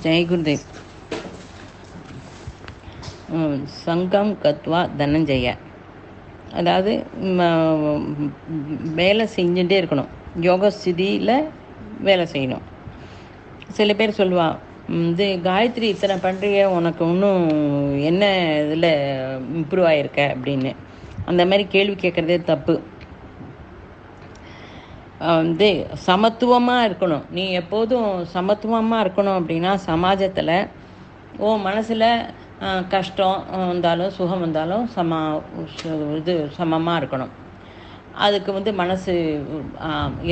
ஜெய் குருதேவ். சங்கம் கத்வா தனஞ்சய. அதாவது வேலை செஞ்சுட்டே இருக்கணும், யோக ஸ்திதியில் வேலை செய்யணும். சில பேர் சொல்லுவாள், காயத்ரி இத்தனை பண்ணுறிய, உனக்கு இன்னும் என்ன இதில் இம்ப்ரூவ் ஆகிருக்க அப்படின்னு. அந்த மாதிரி கேள்வி கேட்குறதே தப்பு. சமத்துவமாக இருக்கணும். நீ எப்போதும் சமத்துவமாக இருக்கணும் அப்படின்னா, சமாஜத்தில் மனசில் கஷ்டம் வந்தாலும் சுகம் வந்தாலும் சமமாக இருக்கணும். அதுக்கு மனசு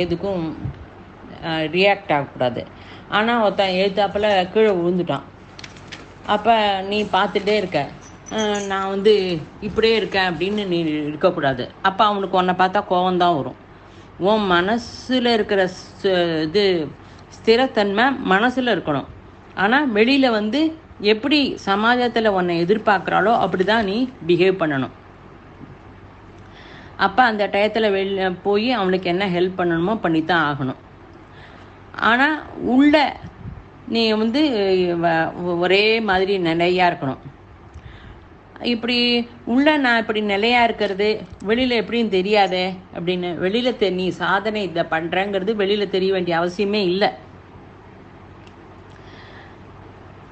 எதுக்கும் ரியாக்ட் ஆகக்கூடாது. ஆனால் ஒருத்தன் எழுத்தாப்பில் கீழே விழுந்துட்டான், அப்போ நீ பார்த்துட்டே இருக்க, நான் இப்படியே இருக்கேன் அப்படின்னு நீ இருக்கக்கூடாது. அப்போ அவனுக்கு உன்னை பார்த்தா கோபம்தான் வரும். உன் மனசில் இருக்கிற ஸ்திரத்தன்மை மனசில் இருக்கணும். ஆனால் வெளியில் எப்படி சமாஜத்தில் உன்னை எதிர்பார்க்குறாளோ அப்படி தான் நீ பிஹேவ் பண்ணணும். அப்போ அந்த டயத்தில் வெளில போய் அவனுக்கு என்ன ஹெல்ப் பண்ணணுமோ பண்ணித்தான் ஆகணும். ஆனால் உள்ள நீ ஒரே மாதிரி நிலையாக இருக்கணும். இப்படி உள்ள நான் இப்படி நிலையாக இருக்கிறது வெளியில் எப்படின்னு தெரியாதே அப்படின்னு வெளியில் நீ சாதனை இதை பண்ணுறேங்கிறது வெளியில் தெரிய வேண்டிய அவசியமே இல்லை.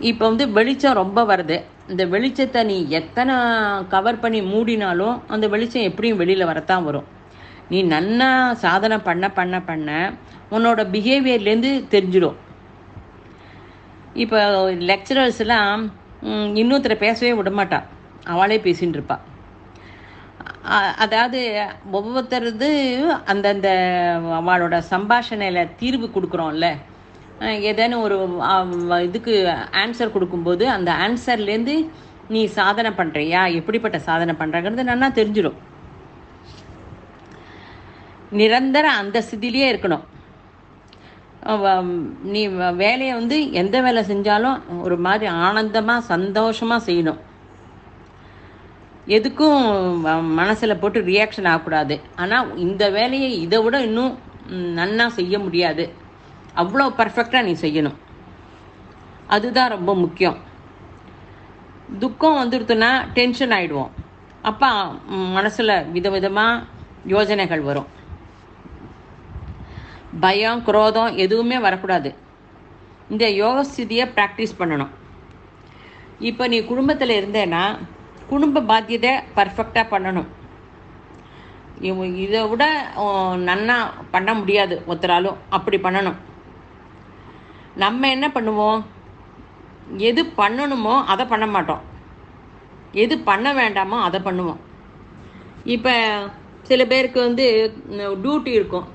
இப்போ வெளிச்சம் ரொம்ப வருது. இந்த வெளிச்சத்தை நீ எத்தனை கவர் பண்ணி மூடினாலும் அந்த வெளிச்சம் எப்படியும் வெளியில் வரத்தான் வரும். நீ நன்னா சாதனை பண்ண பண்ண பண்ண உன்னோட பிஹேவியர்லேருந்து தெரிஞ்சிடும். இப்போ லெக்சரர்ஸ்லாம் இன்னொருத்தரை பேசவே விடமாட்டா, அவளே பேசின்னு இருப்பாள். அதாவது ஒவ்வொருத்தரது அந்தந்த அவளோட சம்பாஷணையில் தீர்வு கொடுக்குறோம்ல, ஏதேனும் ஒரு இதுக்கு ஆன்சர் கொடுக்கும்போது அந்த ஆன்சர்லேருந்து நீ சாதனை பண்ணுறியா, எப்படிப்பட்ட சாதனை பண்ணுறாங்கிறது நல்லா தெரிஞ்சிடும். நிரந்தர அந்த ஸ்திதியிலே இருக்கணும். நீ வேலையை எந்த வேலை செஞ்சாலும் ஒரு மாதிரி ஆனந்தமாக சந்தோஷமாக செய்யணும். எதுக்கும் மனசில் போட்டு ரியாக்ஷன் ஆகக்கூடாது. ஆனால் இந்த வேலையை இதை விட இன்னும் நன்னா செய்ய முடியாது, அவ்வளோ பர்ஃபெக்டாக நீ செய்யணும். அதுதான் ரொம்ப முக்கியம். துக்கம் வந்துடுத்துன்னா டென்ஷன் ஆகிடுவோம். அப்போ மனசில் விதவிதமாக யோசனைகள் வரும். பயம் குரோதம் எதுவுமே வரக்கூடாது. இந்த யோக ஸ்திதியை ப்ராக்டிஸ் பண்ணணும். இப்போ நீ குடும்பத்தில் இருந்தேன்னா குடும்ப பாத்தியத்தை பர்ஃபெக்டாக பண்ணணும். இதை விட நன்னா பண்ண முடியாது ஒருத்தராலும், அப்படி பண்ணணும். நம்ம என்ன பண்ணுவோம், எது பண்ணணுமோ அதை பண்ண மாட்டோம், எது பண்ண வேண்டாமோ அதை பண்ணுவோம். இப்போ சில பேருக்கு டியூட்டி இருக்கும்,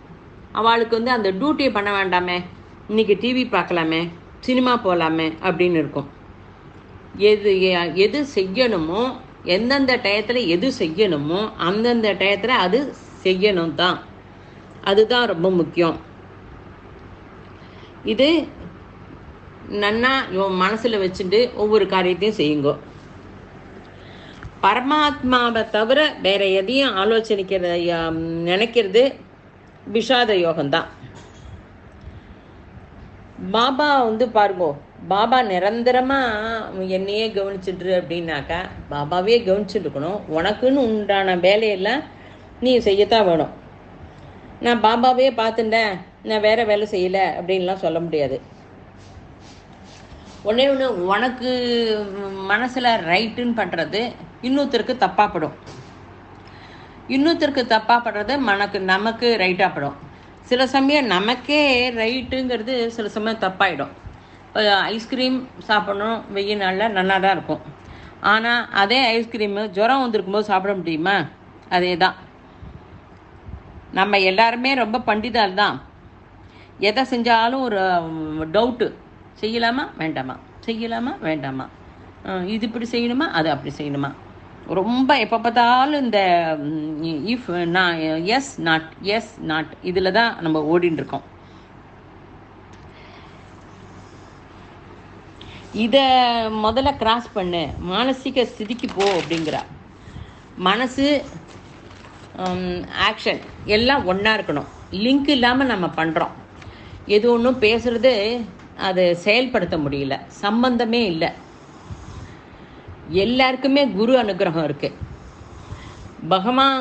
அவளுக்கு அந்த டியூட்டியை பண்ண வேண்டாமே, இன்றைக்கி டிவி பார்க்கலாமே, சினிமா போகலாமே அப்படின்னு இருக்கும். எது செய்யணுமோ, எந்தெந்த டயத்தில் எது செய்யணுமோ அந்தந்த டயத்தில் அது செய்யணும் தான். அதுதான் ரொம்ப முக்கியம். இது நன்னா மனசில் வச்சுட்டு ஒவ்வொரு காரியத்தையும் செய்யுங்கோ. பரமாத்மாவை தவிர வேற எதையும் நினைக்கிறது விஷாத யோகம்தான். பாபா பாருங்கோ, பாபா நிரந்தரமாக என்னையே கவனிச்சுட்டு அப்படின்னாக்கா பாபாவே கவனிச்சுட்டு இருக்கணும். உனக்குன்னு உண்டான வேலையெல்லாம் நீ செய்யத்தான் வேணும். நான் பாபாவே பார்த்துட்டேன், நான் வேற வேலை செய்யலை அப்படின்லாம் சொல்ல முடியாது. ஒன்று உனக்கு மனசில் ரைட்டுன்னு பண்ணுறது இன்னொருத்தருக்கு தப்பாப்படும், இன்னொருத்தருக்கு தப்பாப்படுறது நமக்கு ரைட்டாகப்படும். சில சமயம் நமக்கே ரைட்டுங்கிறது சில சமயம் தப்பாயிடும். ஐஸ்கிரீம் சாப்பிடணும் வெயில் நாளில் நல்லா தான் இருக்கும். ஆனால் அதே ஐஸ்கிரீமு ஜுரம் வந்திருக்கும்போது சாப்பிட முடியுமா? அதே தான். நம்ம எல்லாருமே ரொம்ப பண்டிதால் தான். எதை செஞ்சாலும் ஒரு டவுட்டு, செய்யலாமா வேண்டாமா, செய்யலாமா வேண்டாமா, இது இப்படி செய்யணுமா அது அப்படி செய்யணுமா. ரொம்ப எப்போ பார்த்தாலும் இந்த இஃப் நான் எஸ் நாட் இதில் தான் நம்ம ஓடின்னு இருக்கோம். இதை முதல்ல கிராஸ் பண்ணு, மானசீக ஸ்திதிக்கு போ அப்படிங்கிறா. மனசு ஆக்ஷன் எல்லாம் ஒன்றா இருக்கணும், லிங்க் இல்லாமல் நம்ம பண்ணுறோம். எது ஒன்றும் பேசுகிறது அது செயல்படுத்த முடியல. சம்பந்தமே இல்லை. எல்லாருக்குமே குரு அனுகிரகம் இருக்குது. பகவான்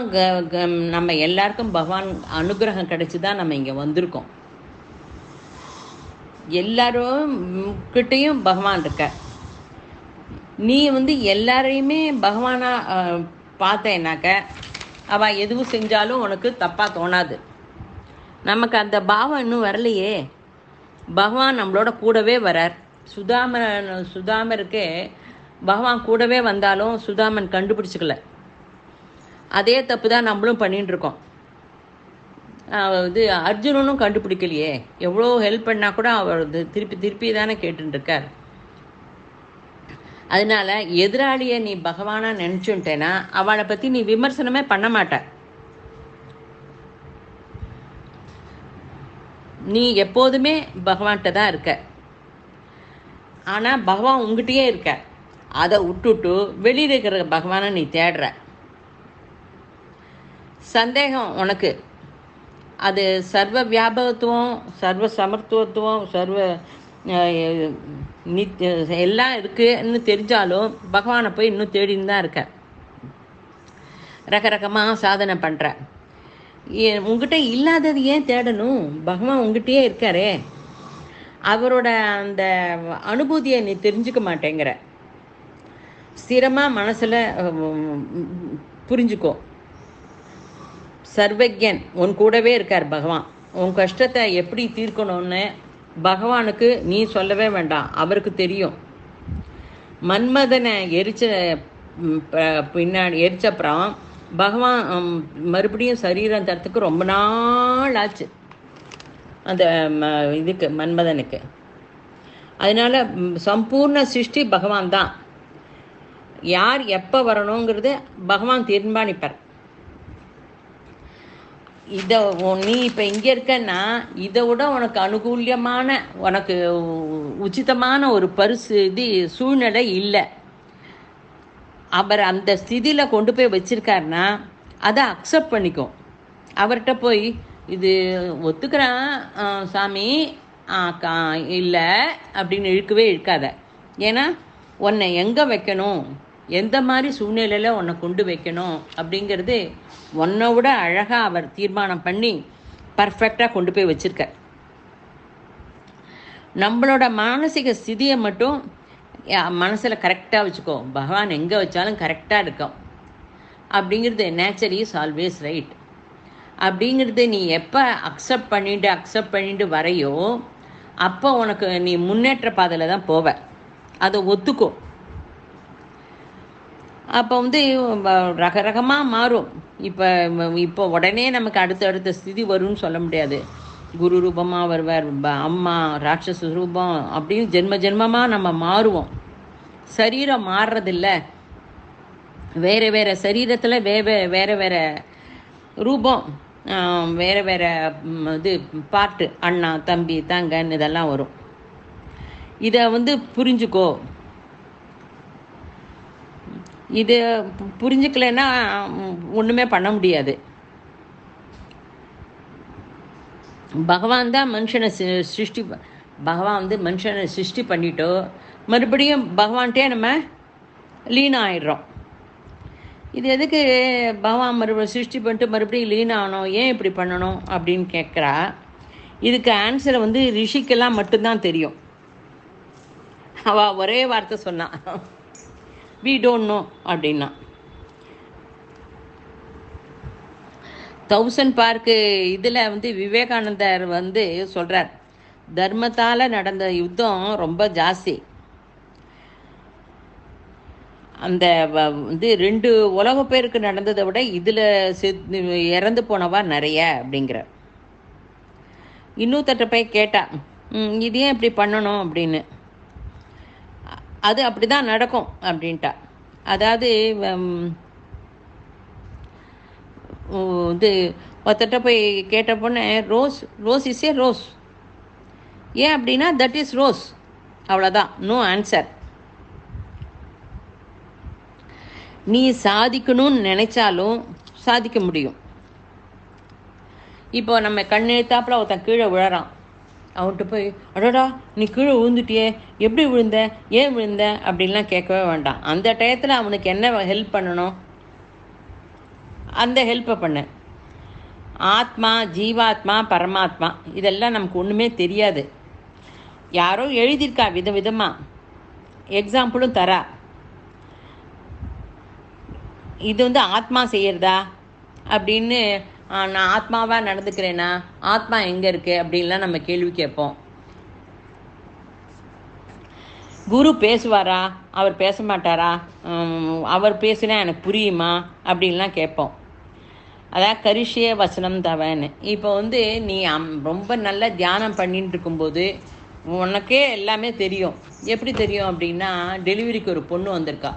நம்ம எல்லாருக்கும் பகவான் அனுகிரகம் கிடைச்சி தான் நம்ம இங்கே வந்திருக்கோம். எல்லாரும் கிட்டேயும் பகவான் இருக்க. நீ எல்லாரையுமே பகவானா பார்த்தேன்னாக்க அவள் எதுவும் செஞ்சாலும் உனக்கு தப்பாக தோணாது. நமக்கு அந்த பாவம் இன்னும் வரலையே. பகவான் நம்மளோட கூடவே வரார். சுதாமருக்கு பகவான் கூடவே வந்தாலும் சுதாமன் கண்டுபிடிச்சிக்கல. அதே தப்பு தான் நம்மளும் பண்ணிட்டு இருக்கோம். அர்ஜுனனும் கண்டுபிடிக்கலையே. எவ்வளோ ஹெல்ப் பண்ணால் கூட அவர் திருப்பி தானே கேட்டுருக்கார். அதனால எதிராளியை நீ பகவானா நினச்சுட்டேன்னா அவளை பற்றி நீ விமர்சனமே பண்ண மாட்ட. நீ எப்போதுமே பகவான்கிட்ட தான் இருக்க. ஆனால் பகவான் உங்ககிட்டயே இருக்க. அதை விட்டுட்டு வெளியில் இருக்கிற பகவானை நீ தேடுற. சந்தேகம் உனக்கு. அது சர்வ வியாபகத்துவம், சர்வ சமத்துவத்துவம், சர்வ எல்லாம் இருக்குன்னு தெரிஞ்சாலும் பகவானை போய் இன்னும் தேடின்னு தான் இருக்க. ரகரகமாக சாதனை பண்ணுற. உங்ககிட்ட இல்லாதது ஏன் தேடணும்? பகவான் உங்ககிட்டயே இருக்காரே. அவரோட அந்த அனுபூதியை நீ தெரிஞ்சுக்க மாட்டேங்கிற. ஸ்திரமாக மனசில் புரிஞ்சுக்கோ. சர்வஜன் உன் கூடவே இருக்கார் பகவான். உன் கஷ்டத்தை எப்படி தீர்க்கணும்னு பகவானுக்கு நீ சொல்லவே வேண்டாம், அவருக்கு தெரியும். மன்மதனை எரிச்சப்புறம் பகவான் மறுபடியும் சரீரம் தரத்துக்கு ரொம்ப நாள் ஆச்சு அந்த இதுக்கு, மன்மதனுக்கு. அதனால சம்பூர்ண சிருஷ்டி பகவான் தான். யார் எப்போ வரணுங்கிறது பகவான் தீர்மானிப்பார். இதை நீ இப்போ இங்கே இருக்கன்னா இதை விட உனக்கு அனுகூல்யமான, உனக்கு உச்சிதமான ஒரு சூழ்நிலை இல்லை. அவர் அந்த ஸ்திதியில் கொண்டு போய் வச்சிருக்காருன்னா அதை அக்செப்ட் பண்ணிக்கும். அவர்கிட்ட போய் இது ஒத்துக்கிறான் சாமி இல்லை அப்படின்னு இழுக்காத. ஏன்னா உன்னை எங்கே வைக்கணும், எந்த மாதிரி சூழ்நிலையில் உன்னை கொண்டு வைக்கணும் அப்படிங்கிறது உன்னை விட அழகாக அவர் தீர்மானம் பண்ணி பர்ஃபெக்டாக கொண்டு போய் வச்சிருக்க. நம்மளோட மானசிக ஸ்திதியை மட்டும் மனசில் கரெக்டாக வச்சுக்கோ. பகவான் எங்கே வச்சாலும் கரெக்டாக இருக்கும் அப்படிங்கிறது நேச்சர் இஸ் ஆல்வேஸ் ரைட் அப்படிங்கிறது நீ எப்போ அக்செப்ட் பண்ணிட்டு வரையோ அப்போ உனக்கு நீ முன்னேற்ற பாதையில் தான் போவ. அதை ஒத்துக்கோ. அப்போ ரகரகமாக மாறும். இப்போ உடனே நமக்கு அடுத்த ஸ்திதி வரும்னு சொல்ல முடியாது. குரு ரூபமாக வருவார், அம்மா ராட்சச ரூபம் அப்படின்னு ஜென்மமாக நம்ம மாறுவோம். சரீரம் மாறுறதில்ல. வேறு சரீரத்தில் வேறு ரூபம், வேறு இது பார்ட்டு, அண்ணா தம்பி தங்கன்னு இதெல்லாம் வரும். இதை புரிஞ்சுக்கோ. இது புரிஞ்சுக்கலைன்னா ஒன்றுமே பண்ண முடியாது. பகவான் தான் மனுஷனை சிருஷ்டி பண்ணிட்டோ மறுபடியும் பகவான்கிட்டே நம்ம லீனம் ஆயிடுறோம். இது எதுக்கு பகவான் மறுபடியும் சிருஷ்டி பண்ணிட்டு மறுபடியும் லீனம் ஆகணும், ஏன் இப்படி பண்ணணும் அப்படின்னு கேட்குறா. இதுக்கு ஆன்சரை ரிஷிக்கெல்லாம் மட்டும்தான் தெரியும். அவள் ஒரே வார்த்தை சொன்னான், we don't know அப்படின்னா. 1000 பார்க்கு இதில் விவேகானந்தர் சொல்கிறார், தர்மத்தால் நடந்த யுத்தம் ரொம்ப ஜாஸ்தி. அந்த 2 உலக பேருக்கு நடந்ததை விட இதில் இறந்து போனவா நிறைய அப்படிங்கிற. இன்னொருத்தட்ட போய் கேட்டா, இது ஏன் இப்படி பண்ணணும் அப்படின்னு. அது அப்படி தான் நடக்கும் அப்படின்ட்டா. அதாவது ஒருத்தட்ட போய் கேட்ட பொண்ணு, ரோஸ் இஸ் ஏ ரோஸ். ஏன் அப்படின்னா தட் இஸ் ரோஸ், அவ்வளோதான், நோ ஆன்சர். நீ சாதிக்கணும்னு நினைச்சாலும் சாதிக்க முடியும். இப்போ நம்ம கண்ணெழுத்தாப்புல ஒருத்தன் கீழே விழறான், அவன்கிட்ட போய் அடடா நீ கீழே விழுந்துட்டியே, எப்படி விழுந்த, ஏன் விழுந்த அப்படின்லாம் கேட்கவே வேண்டாம். அந்த டயத்தில் அவனுக்கு என்ன ஹெல்ப் பண்ணணும் அந்த ஹெல்ப்பை பண்ணு. ஆத்மா, ஜீவாத்மா, பரமாத்மா இதெல்லாம் நமக்கு ஒன்றுமே தெரியாது. யாரோ எழுதியிருக்கா விதவிதமாக, எக்ஸாம்பிளும் தரா. இது ஆத்மா செய்யறதா அப்படின்னு நான் ஆத்மாவாக நடந்துக்கிறேனா, ஆத்மா எங்கே இருக்கு அப்படின்லாம் நம்ம கேள்வி கேட்போம். குரு பேசுவாரா, அவர் பேச மாட்டாரா, அவர் பேசினா எனக்கு புரியுமா அப்படின்லாம் கேட்போம். அதான் கரிஷிய வசனம் தவன்னு. இப்போ நீ ரொம்ப நல்லா தியானம் பண்ணிட்டு இருக்கும்போது உனக்கே எல்லாமே தெரியும். எப்படி தெரியும் அப்படின்னா, டெலிவரிக்கு ஒரு பொண்ணு வந்திருக்கா.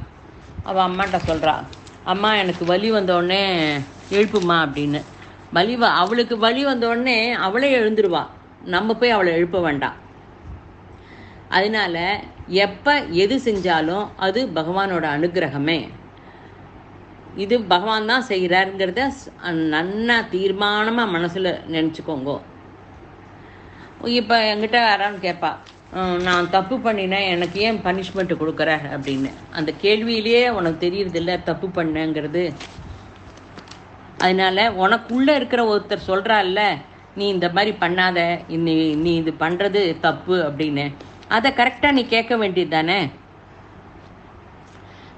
அவள் அம்மாட்ட சொல்கிறா, அம்மா எனக்கு வலி வந்தோடனே எழுப்புமா அப்படின்னு. அவளுக்கு வலி வந்தோடனே அவளே எழுந்துருவா, நம்ம போய் அவளை எழுப்ப வேண்டாம். அதனால எப்போ எது செஞ்சாலும் அது பகவானோட அனுகிரகமே. இது பகவான் தான் செய்கிறாருங்கிறத நன்னா தீர்மானமாக மனசில் நினச்சிக்கோங்க. இப்போ என்கிட்ட யாரான்னு கேட்பா, நான் தப்பு பண்ணினேன், எனக்கு ஏன் பனிஷ்மெண்ட்டு கொடுக்குற அப்படின்னு. அந்த கேள்வியிலேயே உனக்கு தெரியறதில்ல தப்பு பண்ணேங்கிறது. அதனால உனக்குள்ளே இருக்கிற ஒருத்தர் சொல்கிறால்ல, நீ இந்த மாதிரி பண்ணாத, நீ இது பண்ணுறது தப்பு அப்படின்னு, அதை கரெக்டாக நீ கேட்க வேண்டியது தானே.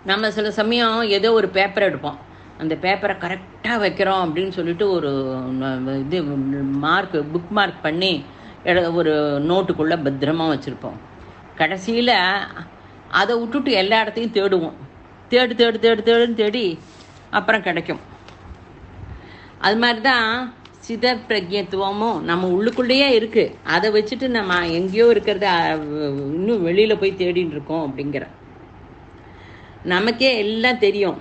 நம்ம சில சமயம் ஏதோ ஒரு பேப்பர் எடுப்போம், அந்த பேப்பரை கரெக்டாக வைக்கிறோம் அப்படின்னு சொல்லிட்டு ஒரு இது புக் மார்க் பண்ணி ஒரு நோட்டுக்குள்ளே பத்திரமாக வச்சுருப்போம். கடைசியில் அதை விட்டுட்டு எல்லா இடத்தையும் தேடுவோம். தேடுன்னு தேடி அப்புறம் கிடைக்கும். அது மாதிரி தான் சித பிரஜத்துவமும் நம்ம உள்ளுக்குள்ளேயே இருக்குது. அதை வச்சுட்டு நம்ம எங்கேயோ இருக்கிறத இன்னும் வெளியில் போய் தேடின்னு இருக்கோம் அப்படிங்கிற. நமக்கே எல்லாம் தெரியும்.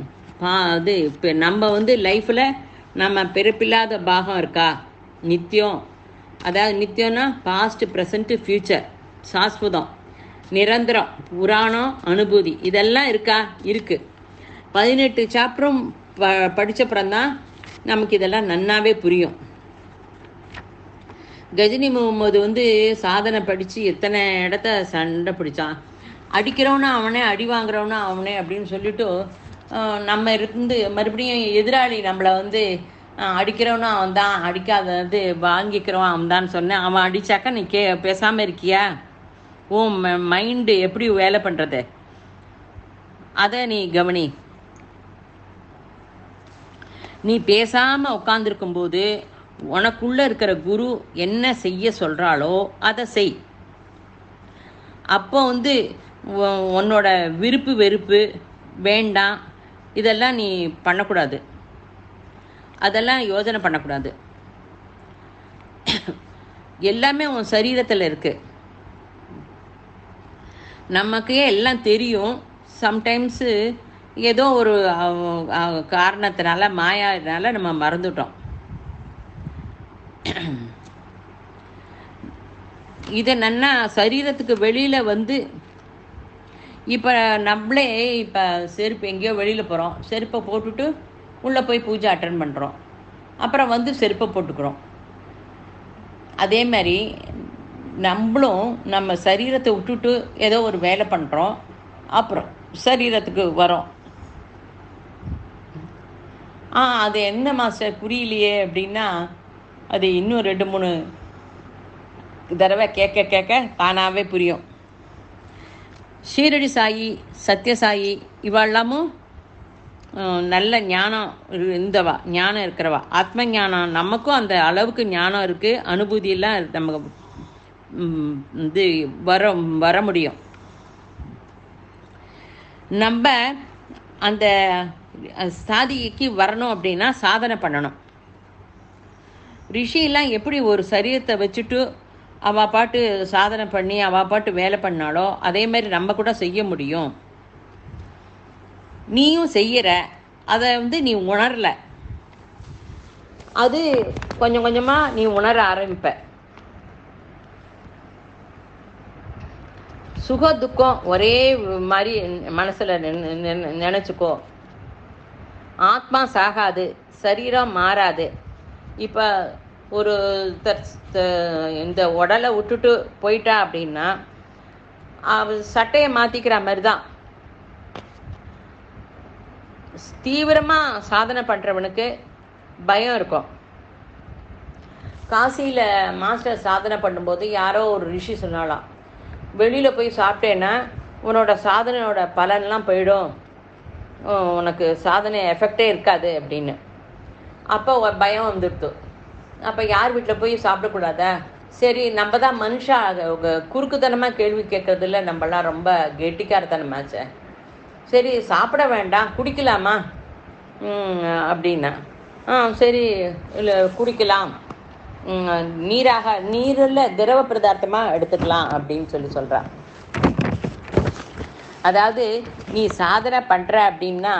இப்போ நம்ம லைஃப்பில் நம்ம பிறப்பில்லாத பாகம் இருக்கா, நித்தியம். அதாவது நித்தியம்னா பாஸ்ட், ப்ரெசண்ட்டு, ஃப்யூச்சர், சாஸ்வதம், நிரந்தரம், புராணம், அனுபூதி இதெல்லாம் இருக்கா? இருக்குது. 18 சாப்டரும் படித்தப்புறம்தான் நமக்கு இதெல்லாம் நன்னாவே புரியும். கஜினி முகமது சாதனை படித்து எத்தனை இடத்த சண்டை பிடிச்சான். அடிக்கிறவனா அவனே, அடி வாங்குறவனா அவனே அப்படின்னு சொல்லிட்டு நம்ம மறுபடியும் எதிராளி நம்மளை அடிக்கிறவனா அவன் தான், அடிக்காதது வாங்கிக்கிறவன் அவன் தான் சொன்னேன். அவன் அடித்தாக்கா நீ பேசாமல் இருக்கியா? மைண்டு எப்படி வேலை பண்ணுறது அதை நீ கவனி. நீ பேசாமல் உட்காந்துருக்கும்போது உனக்குள்ளே இருக்கிற குரு என்ன செய்ய சொல்கிறாளோ அதை செய். அப்போ உன்னோட விருப்பு வெறுப்பு வேண்டாம் இதெல்லாம் நீ பண்ணக்கூடாது, அதெல்லாம் யோசனை பண்ணக்கூடாது. எல்லாமே உன் சரீரத்தில் இருக்குது. நமக்கே எல்லாம் தெரியும். சம்டைம்ஸு ஏதோ ஒரு காரணத்தினால, மாயானால நம்ம மறந்துட்டோம். இதை நன்னா சரீரத்துக்கு வெளியில் இப்போ நம்மளே இப்போ செருப்பு எங்கேயோ வெளியில் போகிறோம், செருப்பை போட்டுட்டு உள்ளே போய் பூஜை அட்டன் பண்ணுறோம், அப்புறம் செருப்பை போட்டுக்கிறோம். அதே மாதிரி நம்மளும் நம்ம சரீரத்தை விட்டுட்டு ஏதோ ஒரு வேலை பண்ணுறோம், அப்புறம் சரீரத்துக்கு வரோம். அது என்ன மாஸ்டர் புரியலையே அப்படின்னா, அது இன்னும் 2-3 தடவை கேட்க தானாகவே புரியும். ஷீரடி சாயி, சத்யசாயி இவாளாமும் நல்ல ஞானம் இருந்தவா, ஞானம் இருக்கிறவா. ஆத்ம ஞானம் நமக்கும் அந்த அளவுக்கு ஞானம் இருக்குது, அனுபூதியெல்லாம் நமக்கு வர முடியும். நம்ம அந்த சாதிக்கு வரணும் அப்படின்னா சாதனை பண்ணணும். ரிஷியெல்லாம் எப்படி ஒரு சரீரத்தை வச்சுட்டு அவள் பாட்டு சாதனை பண்ணி அவள் பாட்டு வேலை பண்ணாலோ அதே மாதிரி நம்ம கூட செய்ய முடியும். நீயும் செய்கிற, அதை நீ உணரல, அது கொஞ்சம் கொஞ்சமாக நீ உணர ஆரம்பிப்ப. சுக துக்கம் ஒரே மாதிரி மனசில் நினச்சிக்கோ. ஆத்மா சாகாது, சரீரம் மாறாது. இப்போ ஒரு இந்த உடலை விட்டுட்டு போயிட்டா அப்படின்னா சட்டையை மாற்றிக்கிற மாதிரி தான். தீவிரமாக சாதனை பண்ணுறவனுக்கு பயம் இருக்கும். காசியில் மாஸ்டர் சாதனை பண்ணும்போது யாரோ ஒரு ரிஷி சொன்னாலாம், வெளியில் போய் சாப்பிட்டேன்னா உன்னோட சாதனையோட பலன்லாம் போயிடும், உனக்கு சாதனை எஃபெக்டே இருக்காது அப்படின்னு. அப்போ பயம் வந்துடுத்து. அப்போ யார் வீட்டில் போய் சாப்பிடக்கூடாதா? சரி, நம்ம தான் மனுஷா குறுக்குத்தனமாக கேள்வி கேட்கறதில்ல, நம்மளாம் ரொம்ப கெட்டிக்காரத்தனமாச்சே. சரி, சாப்பிட வேண்டாம், குடிக்கலாமா அப்படின்னா, சரி இல்லை குடிக்கலாம், நீரில் திரவ பிரதார்த்தமாக எடுத்துக்கலாம் அப்படின்னு சொல்கிறான். அதாவது நீ சாதனை பண்ணுற அப்படின்னா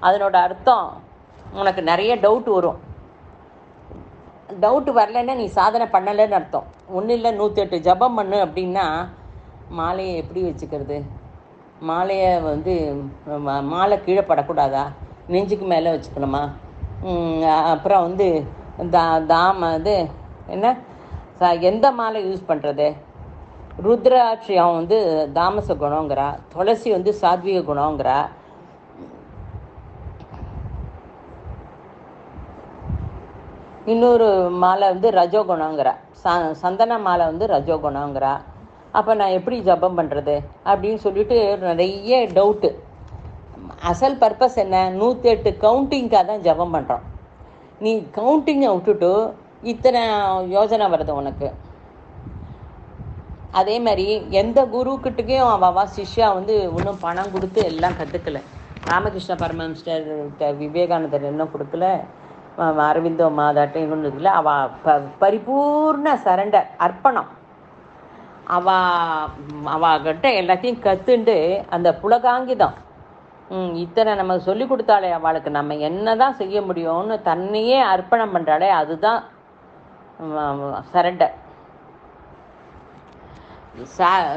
அதனோட அர்த்தம் உனக்கு நிறைய டவுட் வரும். டவுட் வரலைன்னா நீ சாதனை பண்ணலைன்னு அர்த்தம். ஒன்றும் இல்லை, 108 ஜபம் பண்ணு அப்படின்னா மாலையை எப்படி வச்சுக்கிறது? மாலையை மாலை கீழே படக்கூடாதா? நெஞ்சுக்கு மேலே வச்சுக்கணுமா? அப்புறம் என்ன எந்த மாலை யூஸ் பண்ணுறது? ருத்ராட்சியம் தாமச குணங்கிறா, துளசி சாத்விக குணங்கிறா, இன்னொரு மாலை ரஜோகுணங்கிறா, சந்தன மாலை ரஜோகுணங்கிறா. அப்போ நான் எப்படி ஜபம் பண்ணுறது அப்படின்னு சொல்லிட்டு நிறைய டவுட்டு. அசல் பர்பஸ் என்ன? 108 கவுண்டிங்காக தான் ஜபம் பண்ணுறோம். நீ கவுண்டிங்கை விட்டுட்டு இத்தனை யோஜனை வருது உனக்கு. அதே மாதிரி எந்த குருக்கிட்டேயும் அவா சிஷ்யா இன்னும் பணம் கொடுத்து எல்லாம் கற்றுக்கல. ராமகிருஷ்ண பரமஹம்சர், விவேகானந்தர் இன்னும் கொடுக்கல, அரவிந்தோ மாதாட்ட இன்னும் இருக்குல்ல. அவள் பரிபூர்ண சரண்டர், அர்ப்பணம். அவகிட்ட எல்லாத்தையும் கற்றுண்டு அந்த புலகாங்கிதம் இத்தனை நமக்கு சொல்லி கொடுத்தாலே அவளுக்கு நம்ம என்ன தான் செய்ய முடியும்னு தன்னையே அர்ப்பணம் பண்ணுறாளே, அதுதான் சரண்டர்.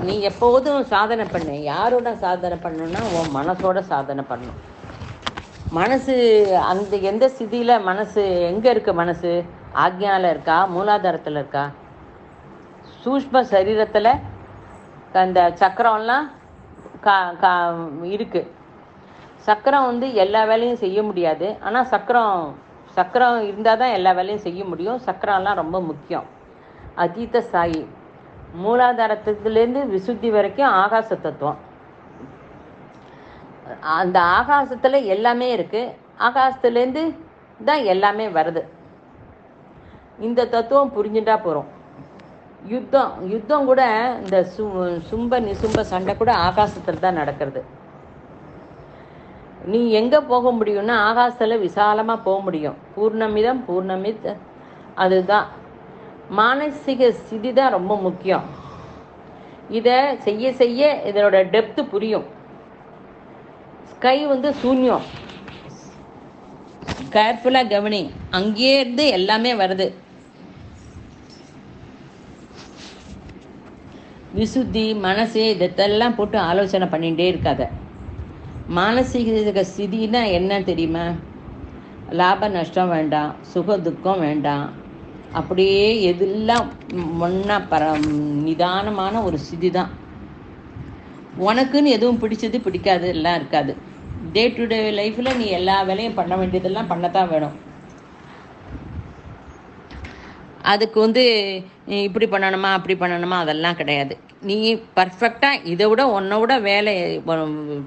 நீ எப்போதும் சாதனை பண்ணு. யாரோட சாதனை பண்ணணும்னா உன் மனசோட சாதனை பண்ணணும். மனசு எந்த ஸ்திதியில் மனசு எங்கே இருக்கு? மனசு ஆக்ஞாவில் இருக்கா, மூலாதாரத்தில் இருக்கா, சூஷ்ம சரீரத்தில் அந்த சக்கரம்லாம் இருக்கு. சக்கரம் எல்லா வேலையும் செய்ய முடியாது. ஆனால் சக்கரம் இருந்தால் தான் எல்லா வேலையும் செய்ய முடியும். சக்கரம்லாம் ரொம்ப முக்கியம். அதீத சாயி மூலாதாரத்துலேருந்து விசுத்தி வரைக்கும் ஆகாச தத்துவம். அந்த ஆகாசத்தில் எல்லாமே இருக்குது. ஆகாசத்துலேருந்து தான் எல்லாமே வருது. இந்த தத்துவம் புரிஞ்சுட்டா போகிறோம். யுத்தம் கூட இந்த சும்ப நிசும்ப சண்டை கூட ஆகாசத்தில் தான் நடக்கிறது. நீ எங்கே போக முடியும்னா ஆகாசத்தில் விசாலமாக போக முடியும். பூர்ணமித் அதுதான். மானசீக ஸ்திதி தான் ரொம்ப முக்கியம். இதை செய்ய செய்ய இதனோட டெப்த்து புரியும். ஸ்கை சூன்யம். கேர்ஃபுல்லாக கவனி, அங்கேயே இருந்து எல்லாமே வருது. விசுத்தி மனசு இதெல்லாம் போட்டு ஆலோசனை பண்ணிகிட்டே இருக்காத. மானசீக ஸ்திதினா என்ன தெரியுமா? லாப நஷ்டம் வேண்டாம், சுக துக்கம் வேண்டாம், அப்படியே எதெல்லாம் ஒன்றா நிதானமான ஒரு ஸ்திதி தான். உனக்குன்னு எதுவும் பிடிச்சது பிடிக்காது எல்லாம் இருக்காது. டே டு டே லைஃப்பில் நீ எல்லா வேலையும் பண்ண வேண்டியதெல்லாம் பண்ணத்தான் வேணும். அதுக்கு இப்படி பண்ணணுமா அப்படி பண்ணணுமா அதெல்லாம் கிடையாது. நீ பர்ஃபெக்டாக இதை விட உன்னை விட வேலை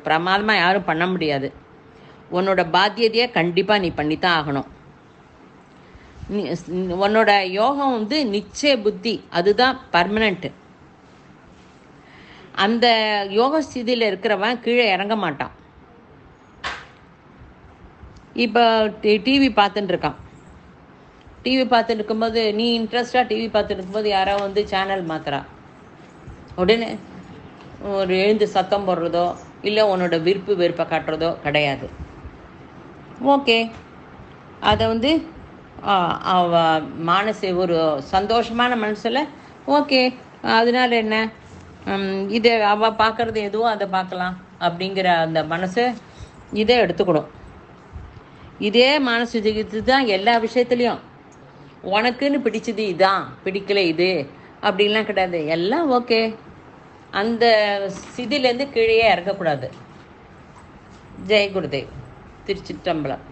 பிரமாதமாக யாரும் பண்ண முடியாது. உன்னோட பாத்தியதையை கண்டிப்பாக நீ பண்ணித்தான் ஆகணும். உன்னோட யோகம் நிச்சய புத்தி, அதுதான் பர்மனண்ட்டு. அந்த யோக ஸ்திதியில் இருக்கிறவன் கீழே இறங்க மாட்டான். இப்போ டிவி பார்த்துட்டு இருக்கான். டிவி பார்த்துட்டு இருக்கும்போது நீ இன்ட்ரெஸ்டாக டிவி பார்த்துட்டு இருக்கும்போது யாரோ சேனல் மாத்துறா, உடனே ஒரு எழுந்து சத்தம் போடுறதோ இல்லை உன்னோட வெறுப்பை காட்டுறதோ கிடையாது. ஓகே, அதை ஒரு சந்தோஷமான மனசில் ஓகே, அதனால என்ன, இதை அவள் பார்க்குறது எதுவோ அதை பார்க்கலாம் அப்படிங்கிற அந்த மனசை இதை எடுத்துக்கணும். இதே மனசு தான் எல்லா விஷயத்துலேயும். உனக்குன்னு பிடிச்சது இதான், பிடிக்கல இது அப்படின்லாம் கிடையாது. எல்லாம் ஓகே. அந்த சிதிலேருந்து கீழே இறங்கக்கூடாது. ஜெய் குருதேவ். திருச்சிற்றம்பலம்.